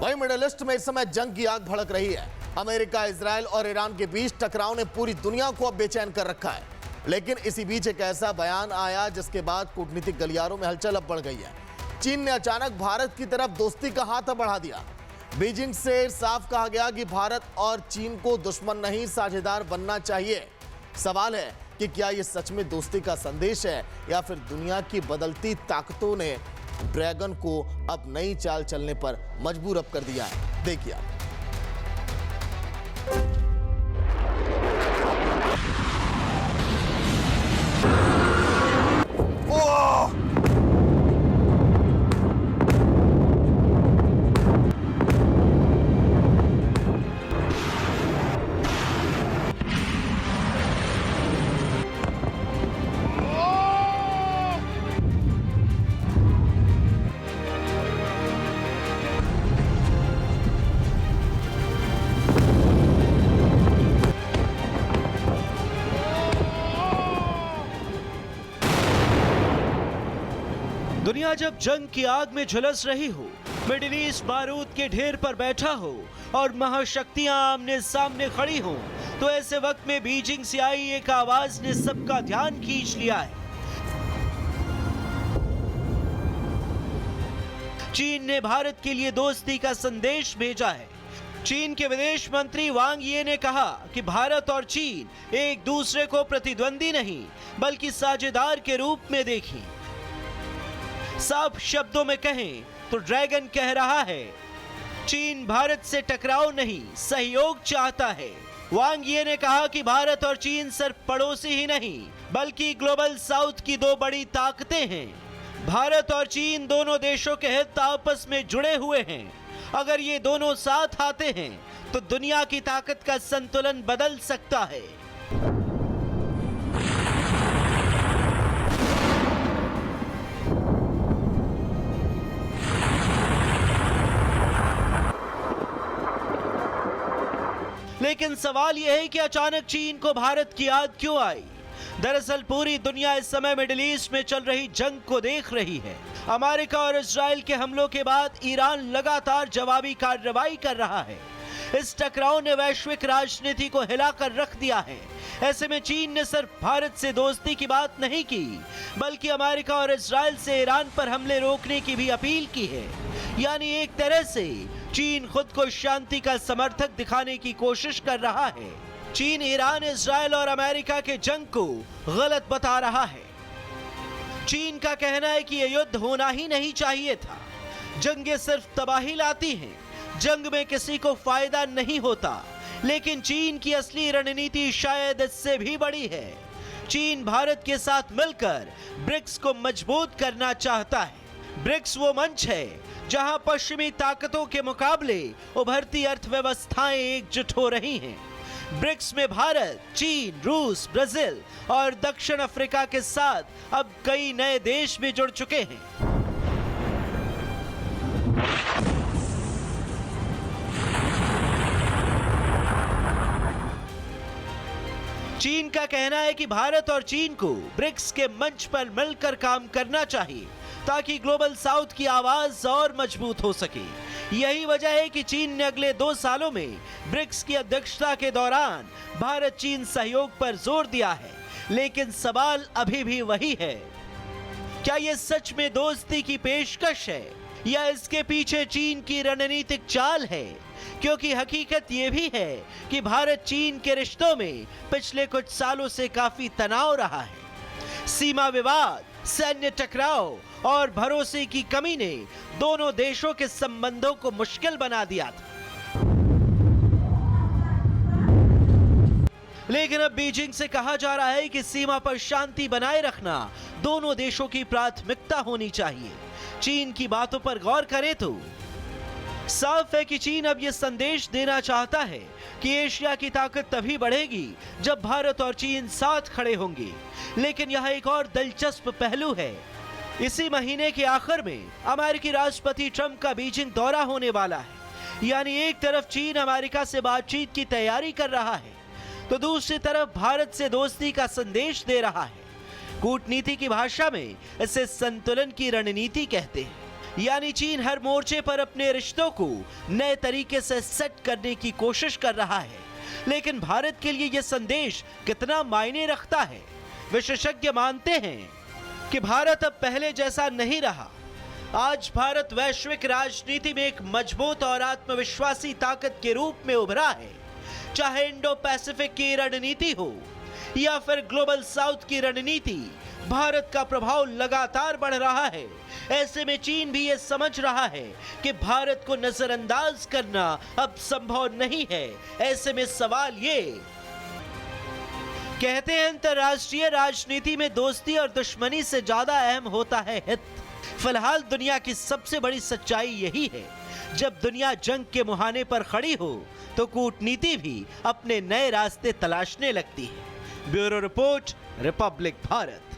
वहीं middle east में इस समय जंग की आग भड़क रही है। अमेरिका, इजराइल और ईरान के बीच टकराव ने पूरी दुनिया को अब बेचैन कर रखा है। लेकिन इसी बीच एक ऐसा बयान आया जिसके बाद कूटनीतिक गलियारों में हलचल अब बढ़ गई है। चीन ने अचानक भारत की तरफ दोस्ती का हाथ बढ़ा दिया। बीजिंग से साफ कहा गया कि भारत और चीन को दुश्मन नहीं, साझेदार बनना चाहिए। सवाल है कि क्या यह सच में दोस्ती का संदेश है या फिर दुनिया की बदलती ताकतों ने ड्रैगन को अब नई चाल चलने पर मजबूर अब कर दिया है। देखिए आप। दुनिया जब जंग की आग में झुलस रही हो, मिडिल ईस्ट बारूद के ढेर पर बैठा हो और महाशक्तियां आमने सामने खड़ी हो, तो ऐसे वक्त में बीजिंग से आई एक आवाज ने सबका ध्यान खींच लिया है। चीन ने भारत के लिए दोस्ती का संदेश भेजा है। चीन के विदेश मंत्री वांग यी ने कहा कि भारत और चीन एक दूसरे को प्रतिद्वंदी नहीं बल्कि साझेदार के रूप में देखें। साफ शब्दों में कहें तो ड्रैगन कह रहा है, चीन भारत से टकराव नहीं, सहयोग चाहता है। वांग यी ने कहा कि भारत और चीन सिर्फ पड़ोसी ही नहीं बल्कि ग्लोबल साउथ की दो बड़ी ताकतें हैं। भारत और चीन दोनों देशों के हित आपस में जुड़े हुए हैं। अगर ये दोनों साथ आते हैं तो दुनिया की ताकत का संतुलन बदल सकता है। लेकिन सवाल यह है कि अचानक चीन को भारत की याद क्यों आई? दरअसल पूरी दुनिया इस समय मिडिल ईस्ट में चल रही जंग को देख रही है। अमेरिका और इजराइल के हमलों के बाद ईरान लगातार जवाबी कार्रवाई कर रहा है। इस टकराव ने वैश्विक राजनीति को हिलाकर रख दिया है। ऐसे में चीन ने सिर्फ भारत से दोस्ती की बात नहीं की बल्कि अमेरिका और इजराइल से ईरान पर हमले रोकने की भी अपील की है। यानी एक तरह से चीन खुद को शांति का समर्थक दिखाने की कोशिश कर रहा है। चीन ईरान, इजराइल और अमेरिका के जंग को गलत बता रहा है। चीन का कहना है कि यह युद्ध होना ही नहीं चाहिए था। जंगें सिर्फ तबाही लाती हैं, जंग में किसी को फायदा नहीं होता। लेकिन चीन की असली रणनीति शायद इससे भी बड़ी है। चीन भारत के साथ मिलकर ब्रिक्स को मजबूत करना चाहता है। ब्रिक्स वो मंच है जहां पश्चिमी ताकतों के मुकाबले उभरती अर्थव्यवस्थाएं एकजुट हो रही हैं। ब्रिक्स में भारत, चीन, रूस, ब्राजील और दक्षिण अफ्रीका के साथ अब कई नए देश भी जुड़ चुके हैं। चीन का कहना है कि भारत और चीन को ब्रिक्स के मंच पर मिलकर काम करना चाहिए ताकि ग्लोबल साउथ की आवाज और मजबूत हो सके। यही वजह है कि चीन ने अगले 2 सालों में ब्रिक्स की अध्यक्षता के दौरान भारत चीन सहयोग पर जोर दिया है। लेकिन सवाल अभी भी वही है, क्या यह सच में दोस्ती की पेशकश है या इसके पीछे चीन की रणनीतिक चाल है? क्योंकि हकीकत यह भी है कि भारत चीन के रिश्तों में पिछले कुछ सालों से काफी तनाव रहा है। सीमा विवाद, सैन्य टकराव और भरोसे की कमी ने दोनों देशों के संबंधों को मुश्किल बना दिया था। लेकिन अब बीजिंग से कहा जा रहा है कि सीमा पर शांति बनाए रखना दोनों देशों की प्राथमिकता होनी चाहिए। चीन की बातों पर गौर करें तो साफ है कि चीन अब यह संदेश देना चाहता है कि एशिया की ताकत तभी बढ़ेगी जब भारत और चीन साथ खड़े होंगे। लेकिन यह एक और दिलचस्प पहलू है। इसी महीने के आखिर में अमेरिकी राष्ट्रपति ट्रंप का बीजिंग दौरा होने वाला है। यानी एक तरफ चीन अमेरिका से बातचीत की तैयारी कर रहा है तो दूसरी तरफ भारत से दोस्ती का संदेश दे रहा है। कूटनीति की भाषा में इसे संतुलन की रणनीति कहते हैं। यानी चीन हर मोर्चे पर अपने रिश्तों को नए तरीके से सेट करने की कोशिश कर रहा है। लेकिन भारत के लिए यह संदेश कितना मायने रखता है? विशेषज्ञ मानते हैं कि भारत अब पहले जैसा नहीं रहा। आज भारत वैश्विक राजनीति में एक मजबूत और आत्मविश्वासी ताकत के रूप में उभरा है। चाहे इंडो पैसिफिक की रणनीति हो या फिर ग्लोबल साउथ की रणनीति, भारत का प्रभाव लगातार बढ़ रहा है। ऐसे में चीन भी यह समझ रहा है कि भारत को नजरअंदाज करना अब संभव नहीं है। ऐसे में सवाल ये, कहते हैं अंतरराष्ट्रीय राजनीति में दोस्ती और दुश्मनी से ज्यादा अहम होता है हित। फिलहाल दुनिया की सबसे बड़ी सच्चाई यही है, जब दुनिया जंग के मुहाने पर खड़ी हो तो कूटनीति भी अपने नए रास्ते तलाशने लगती है। Bureau report, Republic Bharat.